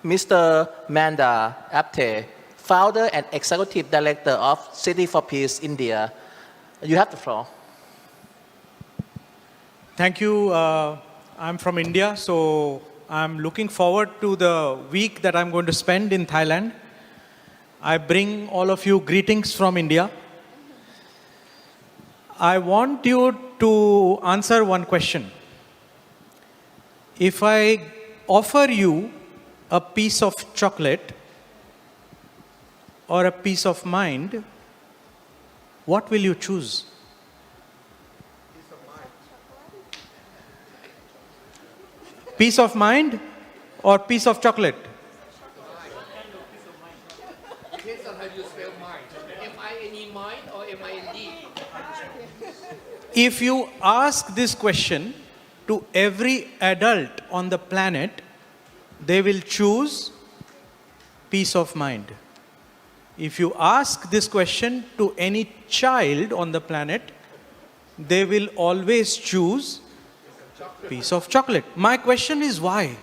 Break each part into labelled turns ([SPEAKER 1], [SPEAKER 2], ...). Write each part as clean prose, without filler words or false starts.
[SPEAKER 1] Mr. Manda Apte, founder and executive director of City for Peace India. You have the floor.
[SPEAKER 2] Thank you. I'm from India, so I'm looking forward to the week that I'm going to spend in Thailand. I bring all of you greetings from India. I want you to answer one question. If I offer you a piece of chocolate or a piece of mind, what will you choose? Piece of mind or piece of chocolate?
[SPEAKER 3] Depends on how you spell mind. M-I-N-E mind or M-I-N-D?
[SPEAKER 2] If you ask this question to every adult on the planet, they will choose peace of mind. If you ask this question to any child on the planet, they will always choose piece of chocolate. My question is why?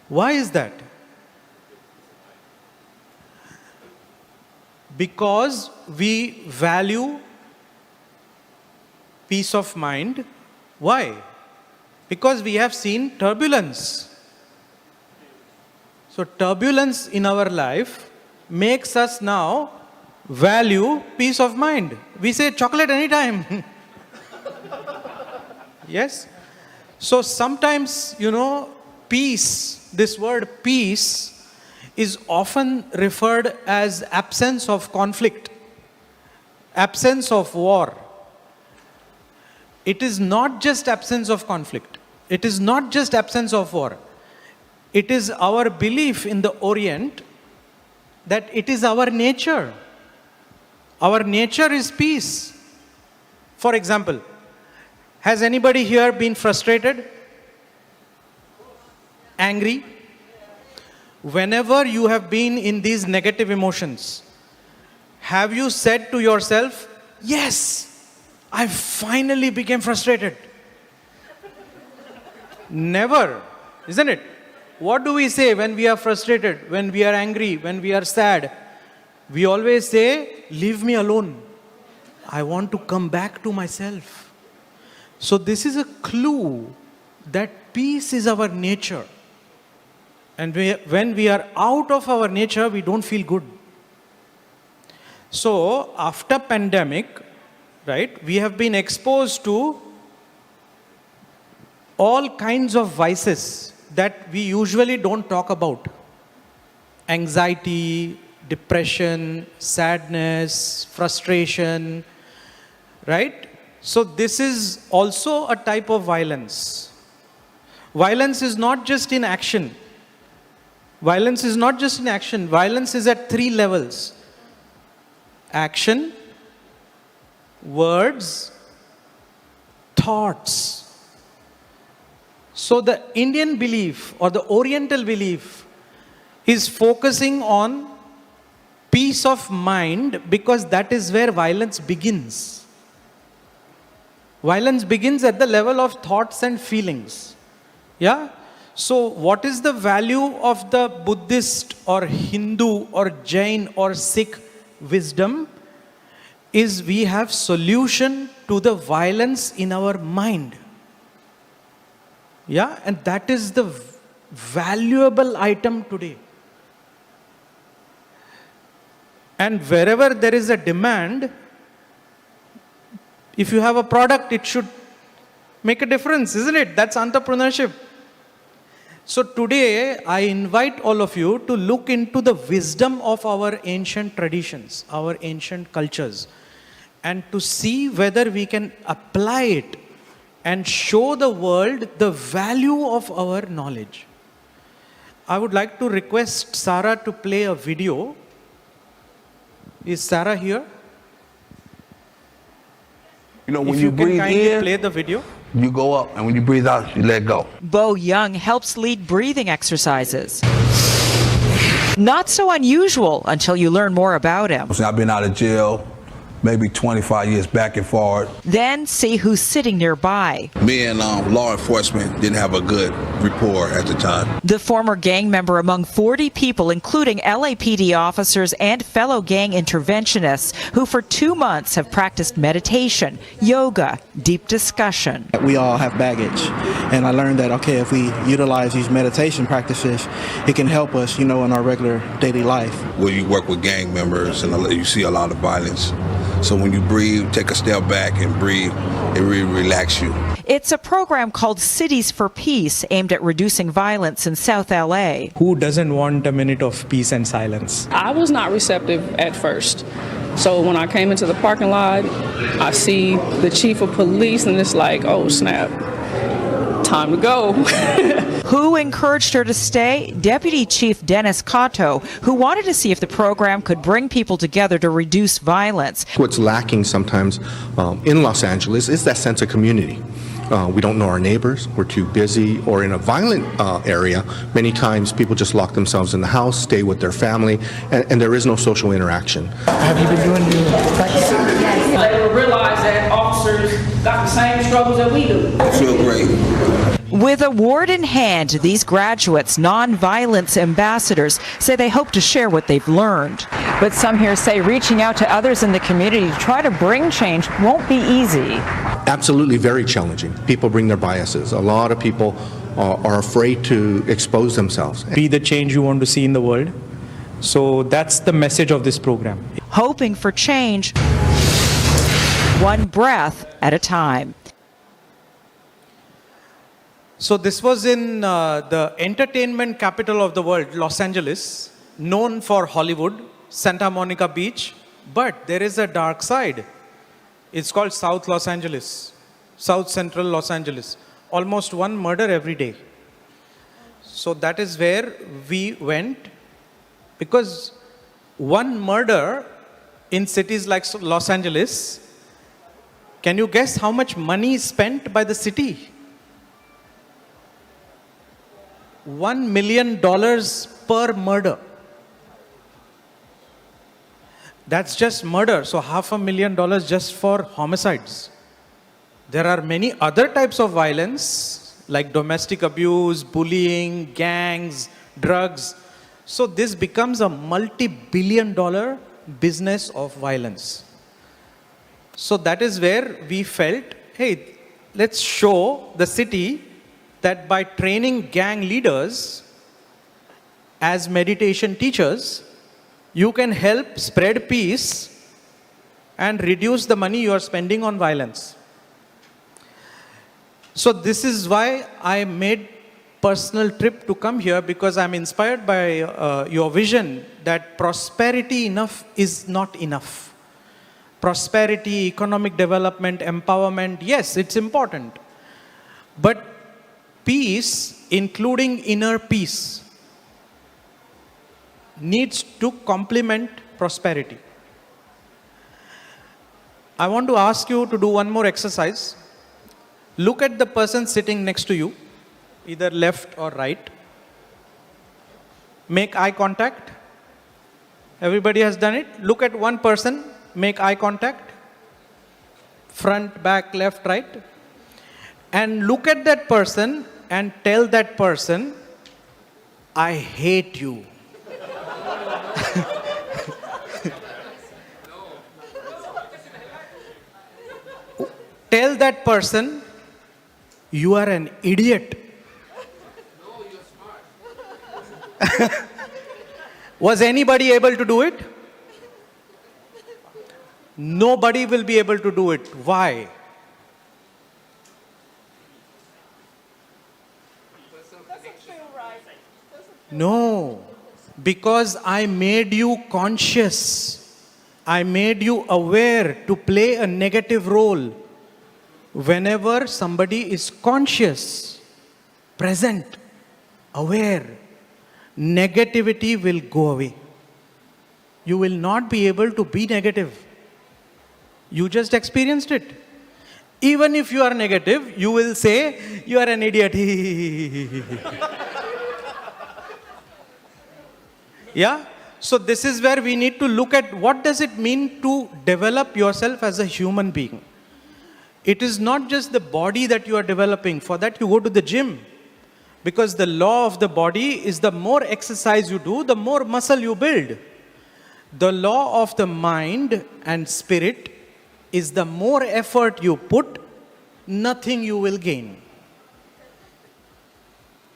[SPEAKER 2] Why is that? Because we value peace of mind. Why? Because we have seen turbulence. So turbulence in our life makes us now value peace of mind. We say chocolate anytime. Yes? So sometimes, peace, this word peace, is often referred as absence of conflict, absence of war. It is not just absence of conflict. It is not just absence of war. It is our belief in the Orient that it is our nature. Our nature is peace. For example, has anybody here been frustrated? Angry? Whenever you have been in these negative emotions, have you said to yourself, yes, I finally became frustrated? Never, isn't it? What do we say when we are frustrated, when we are angry, when we are sad? We always say, leave me alone. I want to come back to myself. So this is a clue that peace is our nature. And when we are out of our nature, we don't feel good. So after pandemic, right, we have been exposed to all kinds of vices that we usually don't talk about. Anxiety, depression, sadness, frustration, right? So this is also a type of violence. Violence is not just in action. Violence is not just in action. Violence is at 3 levels. Action, words, thoughts. So the Indian belief or the Oriental belief is focusing on peace of mind because that is where violence begins. Violence begins at the level of thoughts and feelings. Yeah? So what is the value of the Buddhist or Hindu or Jain or Sikh wisdom? Is we have solution to the violence in our mind. Yeah, and that is the valuable item today. And wherever there is a demand, if you have a product, it should make a difference, isn't it? That's entrepreneurship. So today, I invite all of you to look into the wisdom of our ancient traditions, our ancient cultures, and to see whether we can apply it and show the world the value of our knowledge. I would like to request Sarah to play a video. Is Sarah here?
[SPEAKER 4] When
[SPEAKER 2] If
[SPEAKER 4] you
[SPEAKER 2] can
[SPEAKER 4] breathe
[SPEAKER 2] kindly
[SPEAKER 4] in,
[SPEAKER 2] play the video.
[SPEAKER 4] you go up, and when you breathe out, you let go.
[SPEAKER 5] Bo Young helps lead breathing exercises. Not so unusual until you learn more about him.
[SPEAKER 4] So I've been out of jail maybe 25 years back and forward.
[SPEAKER 5] Then see who's sitting nearby.
[SPEAKER 4] Me and law enforcement didn't have a good rapport at the time.
[SPEAKER 5] The former gang member among 40 people, including LAPD officers and fellow gang interventionists, who for 2 months have practiced meditation, yoga, deep discussion.
[SPEAKER 6] We all have baggage, and I learned that, okay, if we utilize these meditation practices, it can help us, in our regular daily life.
[SPEAKER 4] When you work with gang members and you see a lot of violence, so when you breathe, take a step back and breathe, it really relaxes you.
[SPEAKER 5] It's a program called Cities for Peace, aimed at reducing violence in South LA.
[SPEAKER 2] Who doesn't want a minute of peace and silence?
[SPEAKER 7] I was not receptive at first. So when I came into the parking lot, I see the chief of police and it's like, oh snap, time to go.
[SPEAKER 5] Who encouraged her to stay? Deputy Chief Dennis Cotto, who wanted to see if the program could bring people together to reduce violence.
[SPEAKER 8] What's lacking sometimes in Los Angeles is that sense of community. We don't know our neighbors, we're too busy, or in a violent area, many times people just lock themselves in the house, stay with their family, and there is no social interaction.
[SPEAKER 6] Have you been doing your practice?
[SPEAKER 7] They will realize that officers got the same struggles that we do.
[SPEAKER 4] I feel great.
[SPEAKER 5] With award in hand, these graduates, nonviolence ambassadors, say they hope to share what they've learned. But some here say reaching out to others in the community to try to bring change won't be easy.
[SPEAKER 8] Absolutely very challenging. People bring their biases. A lot of people are afraid to expose themselves.
[SPEAKER 2] Be the change you want to see in the world. So that's the message of this program.
[SPEAKER 5] Hoping for change, one breath at a time.
[SPEAKER 2] So this was in the entertainment capital of the world, Los Angeles, known for Hollywood, Santa Monica Beach, but there is a dark side. It's called South Los Angeles, South Central Los Angeles. Almost one murder every day. So that is where we went, because one murder in cities like Los Angeles, can you guess how much money is spent by the city? $1 million per murder. That's just murder, so $500,000 just for homicides. There are many other types of violence, like domestic abuse, bullying, gangs, drugs. So this becomes a multi-billion-dollar business of violence. So that is where we felt, hey, let's show the city that by training gang leaders as meditation teachers, you can help spread peace and reduce the money you are spending on violence. So this is why I made personal trip to come here, because I'm inspired by your vision that prosperity is not enough. Prosperity, economic development, empowerment, yes, it's important. But peace, including inner peace, needs to complement prosperity. I want to ask you to do one more exercise. Look at the person sitting next to you, either left or right. Make eye contact. Everybody has done it. Look at one person, make eye contact. Front, back, left, right. And look at that person and tell that person, I hate you. Tell that person, you are an idiot.
[SPEAKER 3] No, you're smart.
[SPEAKER 2] Was anybody able to do it? Nobody will be able to do it. Why? No, because I made you conscious. I made you aware to play a negative role. Whenever somebody is conscious, present, aware, negativity will go away. You will not be able to be negative. You just experienced it. Even if you are negative, you will say, you are an idiot. Yeah? So this is where we need to look at what does it mean to develop yourself as a human being. It is not just the body that you are developing. For that you go to the gym. Because the law of the body is the more exercise you do, the more muscle you build. The law of the mind and spirit is the more effort you put, nothing you will gain.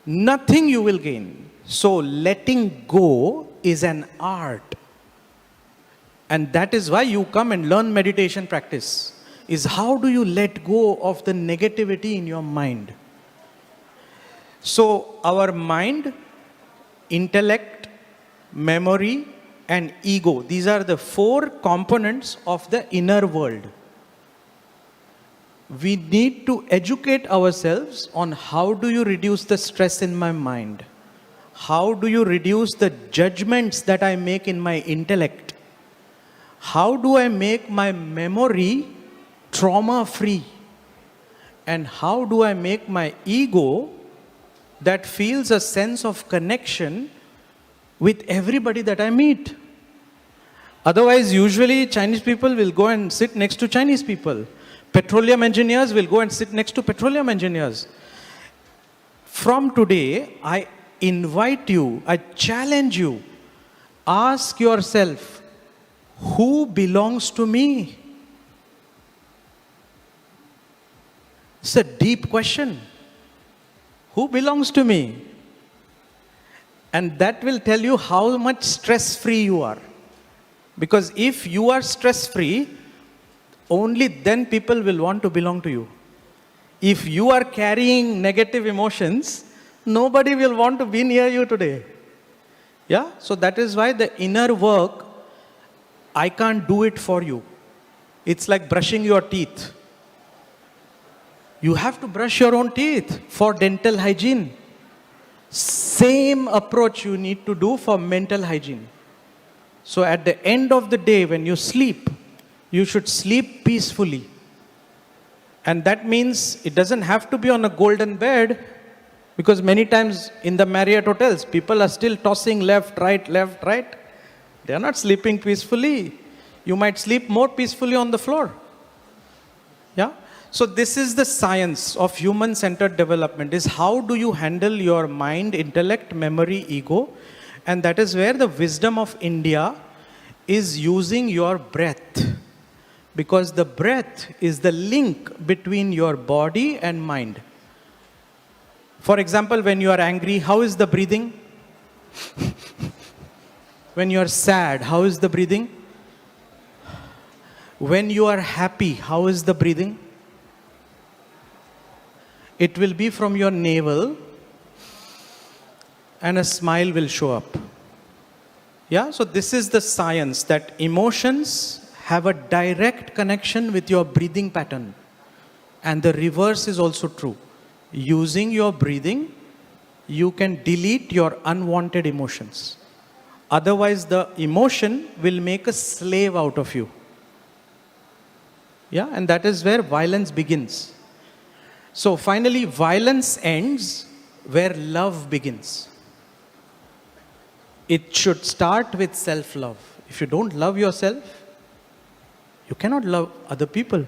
[SPEAKER 2] Nothing you will gain. So letting go is an art. And that is why you come and learn meditation practice. Is how do you let go of the negativity in your mind? So our mind, intellect, memory, and ego, these are the 4 components of the inner world. We need to educate ourselves on how do you reduce the stress in my mind? How do you reduce the judgments that I make in my intellect? How do I make my memory trauma-free? And how do I make my ego that feels a sense of connection with everybody that I meet? Otherwise, usually Chinese people will go and sit next to Chinese people. Petroleum engineers will go and sit next to petroleum engineers. From today, I invite you, I challenge you, ask yourself, who belongs to me? It's a deep question. Who belongs to me? And that will tell you how much stress-free you are. Because if you are stress-free, only then people will want to belong to you. If you are carrying negative emotions, nobody will want to be near you today. Yeah? So that is why the inner work, I can't do it for you. It's like brushing your teeth. You have to brush your own teeth for dental hygiene. Same approach you need to do for mental hygiene. So at the end of the day, when you sleep, you should sleep peacefully. And that means it doesn't have to be on a golden bed, because many times in the Marriott hotels, people are still tossing left, right, left, right. They are not sleeping peacefully. You might sleep more peacefully on the floor. Yeah? So this is the science of human-centered development, is how do you handle your mind, intellect, memory, ego. And that is where the wisdom of India is using your breath. Because the breath is the link between your body and mind. For example, when you are angry, how is the breathing? When you are sad, how is the breathing? When you are happy, how is the breathing? It will be from your navel and a smile will show up. Yeah, so this is the science that emotions have a direct connection with your breathing pattern. And the reverse is also true. Using your breathing, you can delete your unwanted emotions. Otherwise, the emotion will make a slave out of you. Yeah, and that is where violence begins. So finally, violence ends where love begins. It should start with self-love. If you don't love yourself, you cannot love other people.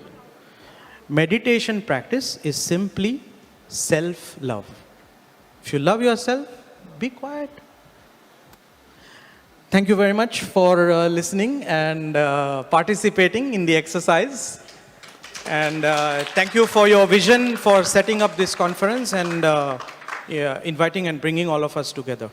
[SPEAKER 2] Meditation practice is simply self-love. If you love yourself, be quiet. Thank you very much for listening and participating in the exercise. And thank you for your vision for setting up this conference and inviting and bringing all of us together.